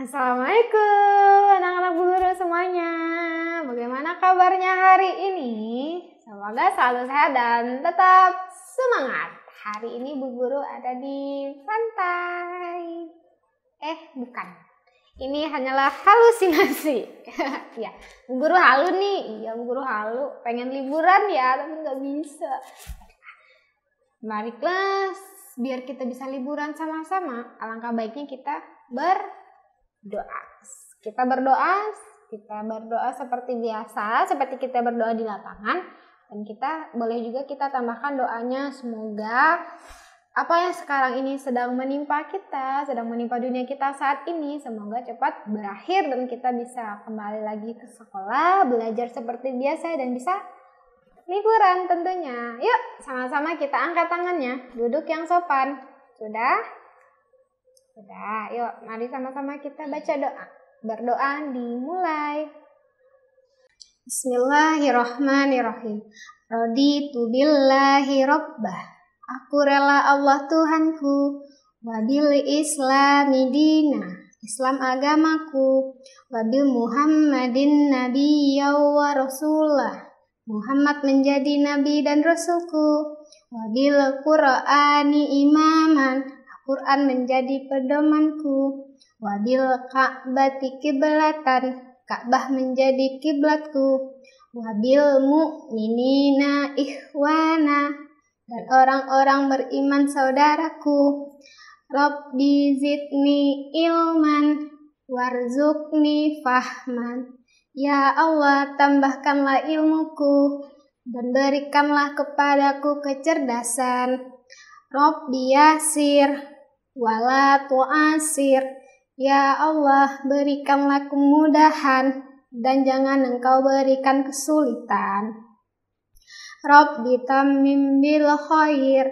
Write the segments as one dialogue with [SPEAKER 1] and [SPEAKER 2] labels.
[SPEAKER 1] Assalamualaikum anak-anak Bu Guru semuanya. Bagaimana kabarnya hari ini? Semoga selalu sehat dan tetap semangat. Hari ini Bu Guru ada di pantai. Bukan. Ini hanyalah halusinasi. Ya, Bu Guru halu nih. Iya, Bu Guru halu. Pengen liburan ya, tapi nggak bisa. Mari kelas, biar kita bisa liburan sama-sama. Alangkah baiknya kita berdoa. Kita berdoa seperti biasa, seperti kita berdoa di lapangan. Dan kita boleh juga kita tambahkan doanya, semoga apa yang sekarang ini sedang menimpa kita, sedang menimpa dunia kita saat ini, semoga cepat berakhir dan kita bisa kembali lagi ke sekolah, belajar seperti biasa dan bisa liburan tentunya. Yuk, sama-sama kita angkat tangannya, duduk yang sopan. Sudah? Sudah, yuk mari sama-sama kita baca doa. Berdoa dimulai. Bismillahirrahmanirrahim. Raditu billahi rabbah. Aku rela Allah Tuhanku. Wabil islami dina. Islam agamaku. Wabil Muhammadin nabiyya wa rasulah. Muhammad menjadi nabi dan rasulku. Wabil Qur'ani imaman. Quran menjadi pedomanku. Wabil Ka'bati kiblatan. Ka'bah menjadi kiblatku. Wabil mu'minina ikhwana. Dan orang-orang beriman saudaraku. Rabbi zidni ilman. Warzuqni fahman. Ya Allah, tambahkanlah ilmuku. Dan berikanlah kepadaku kecerdasan. Rabbi yasir. Wala tu'asir. Ya Allah, berikanlah kemudahan dan jangan Engkau berikan kesulitan. Rabbi tammim bil khair.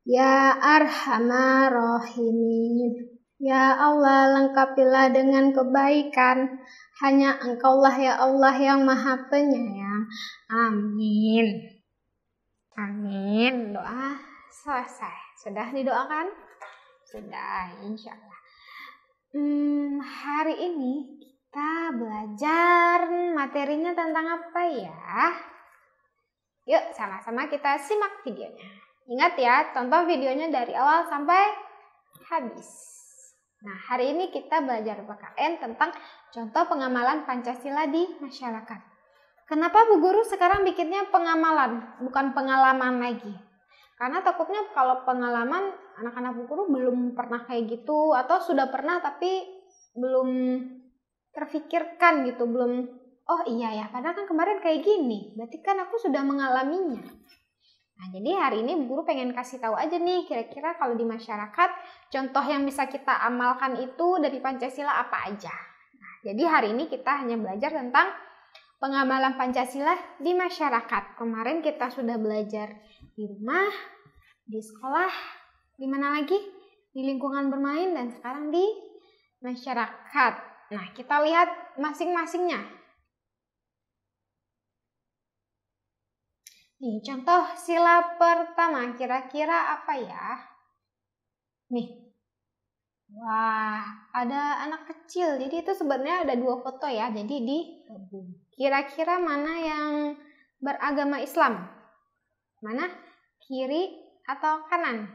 [SPEAKER 1] Ya arhamar rahimin. Ya Allah, lengkapilah dengan kebaikan. Hanya Engkaulah ya Allah yang Maha Penyayang. Amin. Amin. Doa selesai. Sudah didoakan? Sudah, insya Allah. Hari ini kita belajar materinya tentang apa ya? Yuk sama-sama kita simak videonya. Ingat ya, tonton videonya dari awal sampai habis. Nah, hari ini kita belajar PKN tentang contoh pengamalan Pancasila di masyarakat. Kenapa Bu Guru sekarang bikinnya pengamalan, bukan pengalaman lagi? Karena takutnya kalau pengalaman anak-anak Bu Guru belum pernah kayak gitu, atau sudah pernah tapi belum terfikirkan gitu, belum, oh iya ya, padahal kan kemarin kayak gini, berarti kan aku sudah mengalaminya. Nah, jadi hari ini Bu Guru pengen kasih tahu aja nih, kira-kira kalau di masyarakat contoh yang bisa kita amalkan itu dari Pancasila apa aja. Nah, jadi hari ini kita hanya belajar tentang pengamalan Pancasila di masyarakat. Kemarin kita sudah belajar di rumah, di sekolah, di mana lagi? Di lingkungan bermain, dan sekarang di masyarakat. Nah, kita lihat masing-masingnya. Nih, contoh sila pertama, kira-kira apa ya? Nih. Wah, ada anak kecil. Jadi itu sebenarnya ada dua foto ya. Jadi digabung. Kira-kira mana yang beragama Islam? Mana? Kiri atau kanan?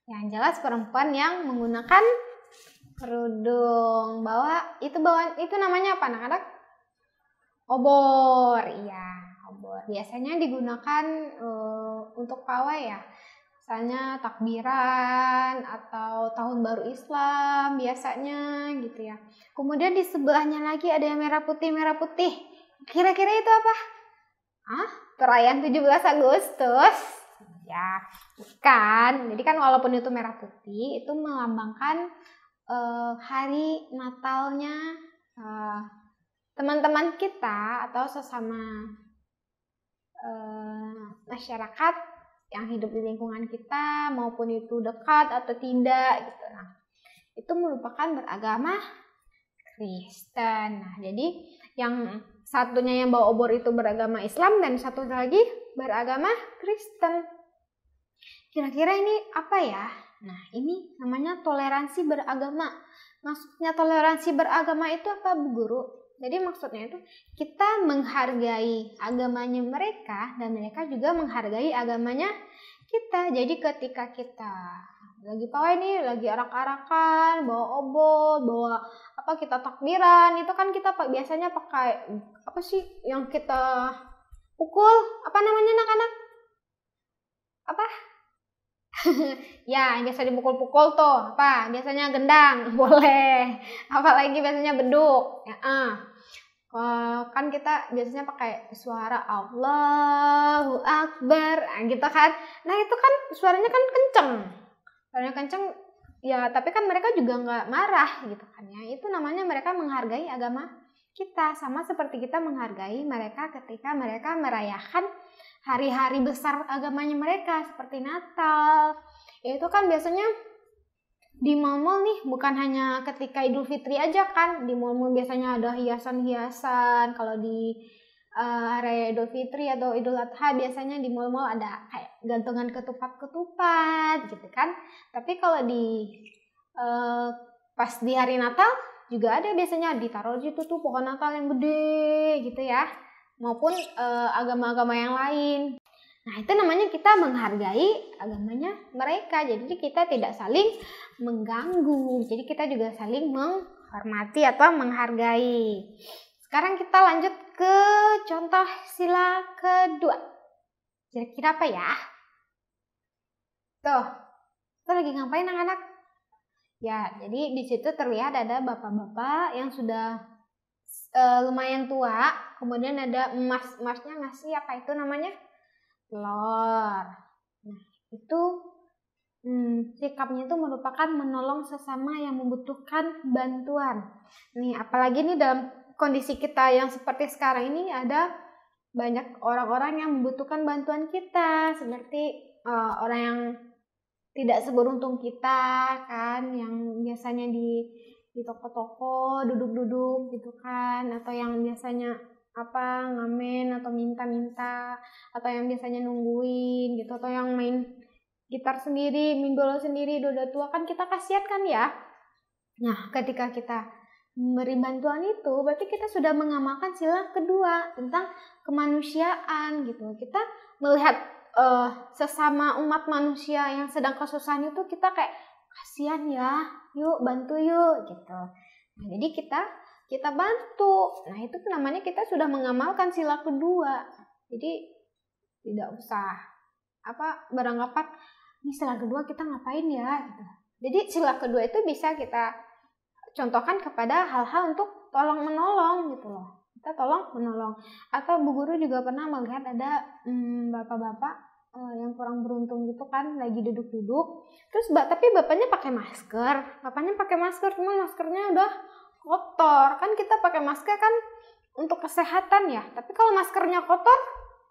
[SPEAKER 1] Yang jelas perempuan yang menggunakan kerudung. Itu namanya apa anak-anak? Obor. Iya, obor. Biasanya digunakan untuk pawai ya. Misalnya takbiran atau tahun baru Islam biasanya gitu ya. Kemudian di sebelahnya lagi ada yang merah putih. Kira-kira itu apa? Perayaan 17 Agustus. Ya, bukan. Jadi kan walaupun itu merah putih, itu melambangkan hari Natalnya teman-teman kita atau sesama masyarakat yang hidup di lingkungan kita, maupun itu dekat atau tidak gitu. Nah, itu merupakan beragama Kristen. Nah, jadi yang satunya yang bawa obor itu beragama Islam dan satu lagi beragama Kristen. Kira-kira ini apa ya? Nah, ini namanya toleransi beragama. Maksudnya toleransi beragama itu apa, Bu Guru? Jadi maksudnya itu kita menghargai agamanya mereka dan mereka juga menghargai agamanya kita. Jadi ketika kita lagi pawai nih, lagi arak-arakan, bawa obor, bawa apa, kita takbiran, itu kan kita biasanya pakai apa sih yang kita pukul, apa namanya anak-anak? Apa? Ya, yang biasa dipukul-pukul tuh apa? Biasanya gendang, boleh. Apalagi biasanya beduk. Ya, kan kita biasanya pakai suara Allahu Akbar, gitu kan. Nah itu kan suaranya kan kenceng. Suaranya kenceng, ya tapi kan mereka juga nggak marah gitu kan ya. Itu namanya mereka menghargai agama kita. Sama seperti kita menghargai mereka ketika mereka merayakan hari-hari besar agamanya mereka seperti Natal. Ya itu kan biasanya di mall-mall nih, bukan hanya ketika Idul Fitri aja kan. Di mall-mall biasanya ada hiasan-hiasan. Kalau di hari Idul Fitri atau Idul Adha biasanya di mall-mall ada kayak gantungan ketupat-ketupat gitu kan. Tapi kalau di pas di hari Natal juga ada biasanya ditaruh situ tuh pohon Natal yang gede gitu ya. Maupun agama-agama yang lain. Nah itu namanya kita menghargai agamanya mereka. Jadi kita tidak saling mengganggu. Jadi kita juga saling menghormati atau menghargai. Sekarang kita lanjut ke contoh sila kedua. Kira-kira apa ya? Tuh lagi ngapain anak-anak? Ya, jadi di situ terlihat ada bapak-bapak yang sudah lumayan tua. Kemudian ada emasnya ngasih apa itu namanya? Telur. Nah, itu sikapnya itu merupakan menolong sesama yang membutuhkan bantuan. Nih, apalagi nih dalam kondisi kita yang seperti sekarang ini ada banyak orang-orang yang membutuhkan bantuan kita, seperti orang yang tidak seberuntung kita kan, yang biasanya di toko-toko duduk-duduk gitu kan, atau yang biasanya ngamen atau minta-minta, atau yang biasanya nungguin gitu, atau yang main gitar sendiri, main bola sendiri, udah tua kan kita kasihan kan ya. Nah ketika kita memberi bantuan itu berarti kita sudah mengamalkan sila kedua tentang kemanusiaan gitu. Kita melihat sesama umat manusia yang sedang kesusahan itu, kita kayak kasihan ya, yuk bantu yuk gitu. Nah, jadi kita bantu. Nah itu namanya kita sudah mengamalkan sila kedua. Jadi tidak usah beranggapan ini sila kedua kita ngapain ya gitu. Jadi sila kedua itu bisa kita contohkan kepada hal-hal untuk tolong menolong gitu loh. Kita tolong menolong. Atau Bu Guru juga pernah melihat ada bapak-bapak yang kurang beruntung gitu kan, lagi duduk-duduk. Terus tapi bapaknya pakai masker. Bapaknya pakai masker, cuma maskernya udah kotor. Kan kita pakai masker kan untuk kesehatan ya. Tapi kalau maskernya kotor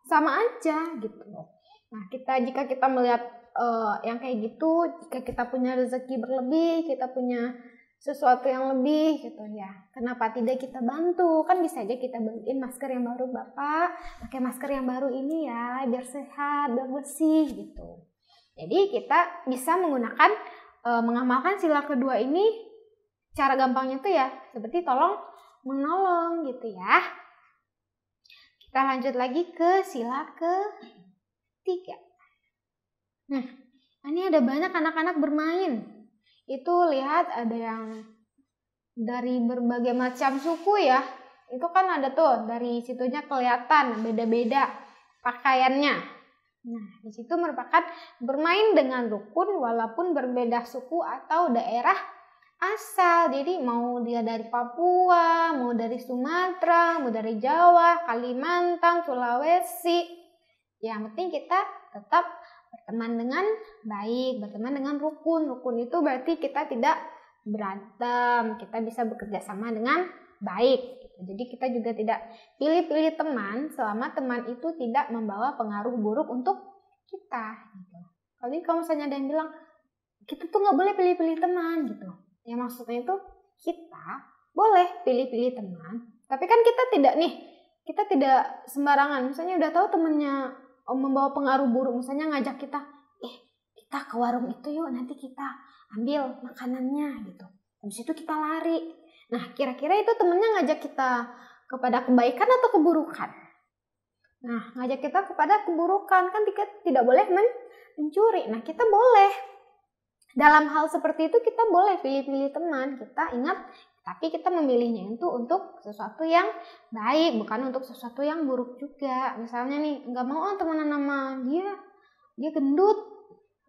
[SPEAKER 1] sama aja gitu loh. Nah, jika kita melihat yang kayak gitu, jika kita punya rezeki berlebih, kita punya sesuatu yang lebih gitu ya, kenapa tidak kita bantu? Kan bisa aja kita beliin masker yang baru, Bapak pakai masker yang baru ini ya, biar sehat, biar bersih gitu. Jadi kita bisa menggunakan mengamalkan sila kedua ini. Cara gampangnya tuh ya seperti tolong menolong gitu ya. Kita lanjut lagi ke sila ketiga. Nah, ini ada banyak anak-anak bermain. Itu lihat ada yang dari berbagai macam suku ya. Itu kan ada tuh dari situnya kelihatan beda-beda pakaiannya. Nah, di situ merupakan bermain dengan rukun walaupun berbeda suku atau daerah asal. Jadi mau dia dari Papua, mau dari Sumatera, mau dari Jawa, Kalimantan, Sulawesi. Yang penting kita tetap berteman dengan baik, berteman dengan rukun. Rukun itu berarti kita tidak berantem, kita bisa bekerja sama dengan baik. Jadi kita juga tidak pilih-pilih teman selama teman itu tidak membawa pengaruh buruk untuk kita. Jadi kalau misalnya ada yang bilang kita tuh nggak boleh pilih-pilih teman gitu, ya maksudnya itu kita boleh pilih-pilih teman, tapi kan kita tidak sembarangan. Misalnya udah tahu temennya membawa pengaruh buruk, misalnya ngajak kita ke warung itu yuk, nanti kita ambil makanannya gitu. Habis itu kita lari. Nah, kira-kira itu temennya ngajak kita kepada kebaikan atau keburukan? Nah, ngajak kita kepada keburukan, kan kita tidak boleh mencuri. Nah, kita boleh. Dalam hal seperti itu kita boleh pilih-pilih teman. Kita ingat, tapi kita memilihnya itu untuk sesuatu yang baik, bukan untuk sesuatu yang buruk juga. Misalnya nih, nggak mau temenan sama dia gendut.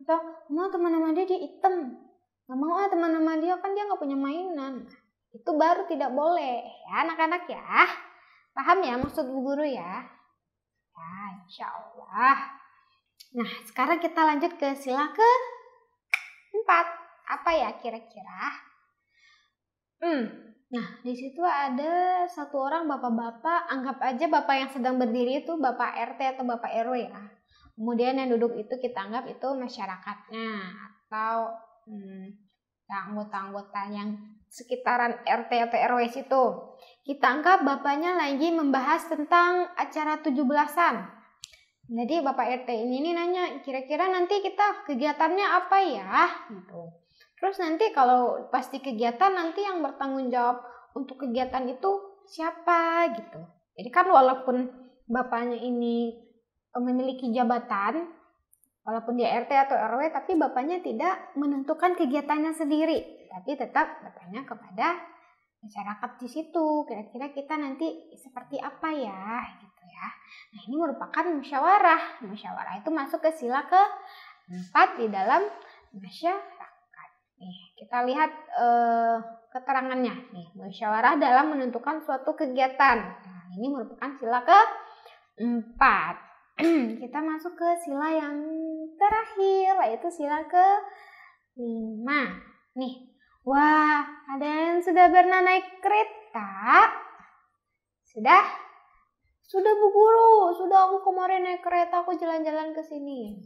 [SPEAKER 1] Atau mau teman sama dia hitam. Nggak mau teman sama dia, kan dia nggak punya mainan. Itu baru tidak boleh ya anak-anak ya. Paham ya maksud Bu Guru ya? Ya, insya Allah. Nah, sekarang kita lanjut ke sila ke-4. Apa ya kira-kira? Nah, di situ ada satu orang bapak-bapak, anggap aja bapak yang sedang berdiri itu bapak RT atau bapak RW ya. Kemudian yang duduk itu kita anggap itu masyarakatnya atau anggota-anggota yang sekitaran RT atau RW situ. Kita anggap bapaknya lagi membahas tentang acara 17-an. Jadi bapak RT ini nanya, kira-kira nanti kita kegiatannya apa ya? Gitu. Terus nanti kalau pasti kegiatan, nanti yang bertanggung jawab untuk kegiatan itu siapa gitu. Jadi kan walaupun bapaknya ini memiliki jabatan, walaupun dia RT atau RW, tapi bapaknya tidak menentukan kegiatannya sendiri, tapi tetap bertanya kepada masyarakat di situ, kira-kira kita nanti seperti apa ya, gitu ya. Nah, ini merupakan musyawarah. Musyawarah itu masuk ke sila ke-4 di dalam masyarakat. Nih, kita lihat keterangannya. Nih, musyawarah dalam menentukan suatu kegiatan. Nah, ini merupakan sila ke-4. Kita masuk ke sila yang terakhir, yaitu sila ke-5. Nih, wah, ada yang sudah pernah naik kereta? Sudah? Sudah Bu Guru, sudah aku kemarin naik kereta, aku jalan-jalan ke sini.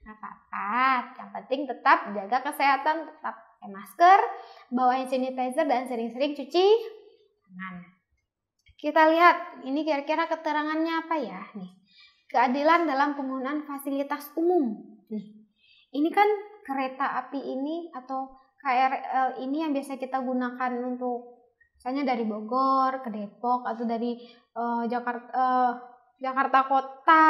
[SPEAKER 1] Nah, apa-apa, yang penting tetap jaga kesehatan, tetap pakai masker, bawa hand sanitizer dan sering-sering cuci tangan. Kita lihat, ini kira-kira keterangannya apa ya? Nih, keadilan dalam penggunaan fasilitas umum. Nih, ini kan kereta api ini atau KRL ini yang biasa kita gunakan untuk misalnya dari Bogor ke Depok atau dari Jakarta Kota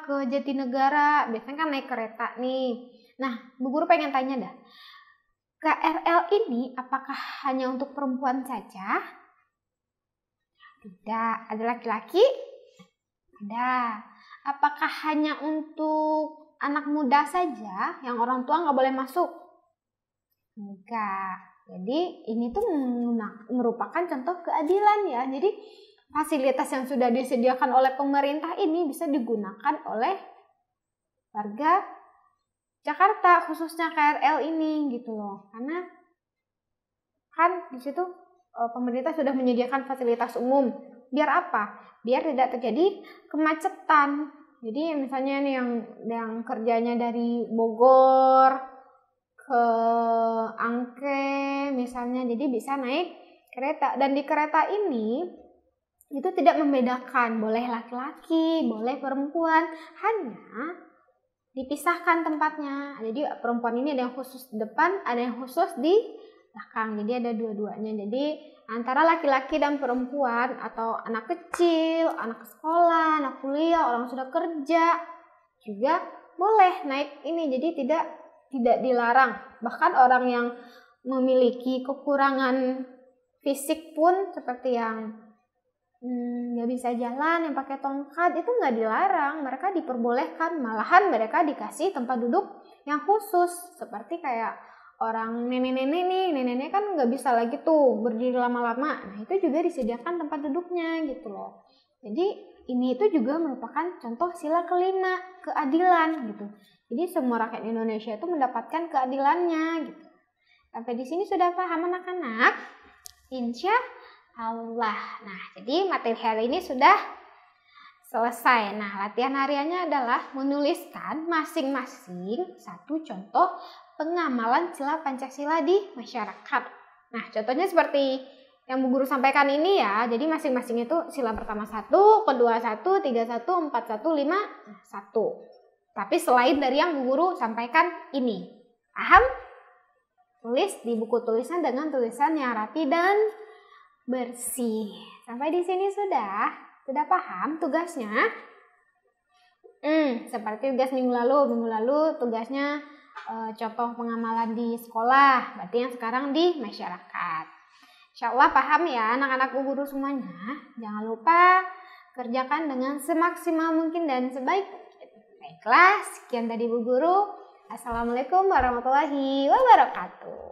[SPEAKER 1] ke Jatinegara, biasanya kan naik kereta nih. Nah, Bu Guru pengen tanya dah, KRL ini apakah hanya untuk perempuan saja? Tidak. Ada laki-laki? Ada. Apakah hanya untuk anak muda saja yang orang tua nggak boleh masuk? Enggak. Jadi ini tuh merupakan contoh keadilan ya. Jadi fasilitas yang sudah disediakan oleh pemerintah ini bisa digunakan oleh warga Jakarta, khususnya KRL ini gitu loh. Karena kan di situ pemerintah sudah menyediakan fasilitas umum. Biar apa? Biar tidak terjadi kemacetan. Jadi misalnya nih yang kerjanya dari Bogor ke Angke misalnya, jadi bisa naik kereta, dan di kereta ini itu tidak membedakan boleh laki-laki, boleh perempuan, hanya dipisahkan tempatnya. Jadi perempuan ini ada yang khusus di depan, ada yang khusus di belakang, jadi ada dua-duanya. Jadi antara laki-laki dan perempuan atau anak kecil, anak sekolah, anak kuliah, orang sudah kerja juga boleh naik ini, jadi tidak dilarang. Bahkan orang yang memiliki kekurangan fisik pun seperti yang nggak bisa jalan, yang pakai tongkat, itu nggak dilarang, mereka diperbolehkan, malahan mereka dikasih tempat duduk yang khusus. Seperti kayak orang nenek-nenek nih, nenek-nenek kan nggak bisa lagi tuh berdiri lama-lama, nah itu juga disediakan tempat duduknya gitu loh. Jadi ini itu juga merupakan contoh sila ke-5, keadilan gitu. Jadi semua rakyat Indonesia itu mendapatkan keadilannya gitu. Sampai di sini sudah paham anak-anak? Insya Allah. Nah, jadi materi hari ini sudah selesai. Nah, latihan hariannya adalah menuliskan masing-masing satu contoh pengamalan sila Pancasila di masyarakat. Nah, contohnya seperti yang Bu Guru sampaikan ini ya. Jadi masing-masing itu sila pertama 1, kedua 1, 3 1, 4 1, 5 1. Tapi selain dari yang Bu Guru sampaikan ini. Paham? Tulis di buku tulisan dengan tulisan yang rapi dan bersih. Sampai di sini sudah? Sudah paham tugasnya? Seperti tugas minggu lalu. Minggu lalu tugasnya contoh pengamalan di sekolah. Berarti yang sekarang di masyarakat. Insya Allah paham ya anak-anak guru semuanya. Jangan lupa kerjakan dengan semaksimal mungkin dan sebaik mungkin. Baiklah, sekian tadi Bu Guru. Assalamualaikum warahmatullahi wabarakatuh.